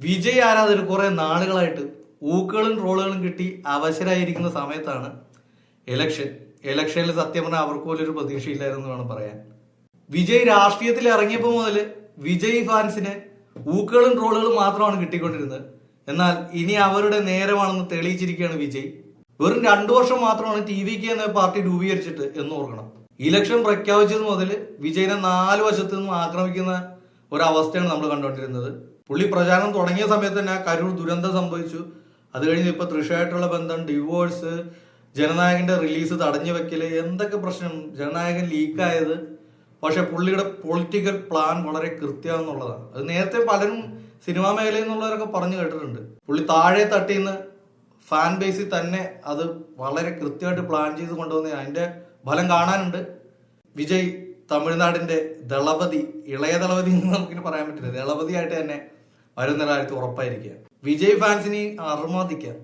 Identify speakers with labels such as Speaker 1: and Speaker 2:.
Speaker 1: വിജയ് ആരാധകർ കുറെ നാളുകളായിട്ട് ഊക്കുകളും ട്രോളുകളും കിട്ടി അവശരായിരിക്കുന്ന സമയത്താണ് ഇലക്ഷനിൽ സത്യം പറഞ്ഞാൽ അവർക്ക് പോലും ഒരു പ്രതീക്ഷയില്ലായിരുന്നു വേണം പറയാൻ. വിജയ് രാഷ്ട്രീയത്തിൽ ഇറങ്ങിയപ്പോൾ മുതൽ വിജയ് ഫാൻസിന് ഊക്കുകളും ട്രോളുകളും മാത്രമാണ് കിട്ടിക്കൊണ്ടിരുന്നത്. എന്നാൽ ഇനി അവരുടെ നേരമാണെന്ന് തെളിയിച്ചിരിക്കുകയാണ് വിജയ്. വെറും 2 വർഷം മാത്രമാണ് TVK എന്ന പാർട്ടി രൂപീകരിച്ചിട്ട് എന്ന് ഓർക്കണം. ഇലക്ഷൻ പ്രഖ്യാപിച്ചത് മുതൽ വിജയനെ 4 വശത്തു നിന്നും ആക്രമിക്കുന്ന ഒരവസ്ഥയാണ് നമ്മൾ കണ്ടുകൊണ്ടിരുന്നത്. പുള്ളി പ്രചാരണം തുടങ്ങിയ സമയത്ത് തന്നെ കരൂർ ദുരന്തം സംഭവിച്ചു. അത് കഴിഞ്ഞ് ഇപ്പൊ തൃശയായിട്ടുള്ള ബന്ധം, ഡിവോഴ്സ്, ജനനായകന്റെ റിലീസ് തടഞ്ഞു വെക്കല്, എന്തൊക്കെ പ്രശ്നം, ജനനായകൻ ലീക്കായത്. പക്ഷെ പുള്ളിയുടെ പൊളിറ്റിക്കൽ പ്ലാൻ വളരെ കൃത്യമാണെന്നുള്ളതാണ്. അത് നേരത്തെ പലരും സിനിമാ മേഖലയിൽ നിന്നുള്ളവരൊക്കെ പറഞ്ഞു കേട്ടിട്ടുണ്ട്. പുള്ളി താഴെ തട്ടിന്ന് ഫാൻ ബേസിൽ തന്നെ അത് വളരെ കൃത്യമായിട്ട് പ്ലാൻ ചെയ്ത് കൊണ്ടുവന്ന അതിന്റെ ഫലം കാണാനുണ്ട്. വിജയ് തമിഴ്നാടിന്റെ ദളപതി, ഇളയ ദളപതി എന്ന് നമുക്കിനി പറയാൻ പറ്റില്ല, ദളപതിയായിട്ട് തന്നെ വരുന്ന കാര്യത്തിൽ ഉറപ്പായിരിക്കുക. വിജയ് ഫാൻസിനെ അർമാദിക്കാം.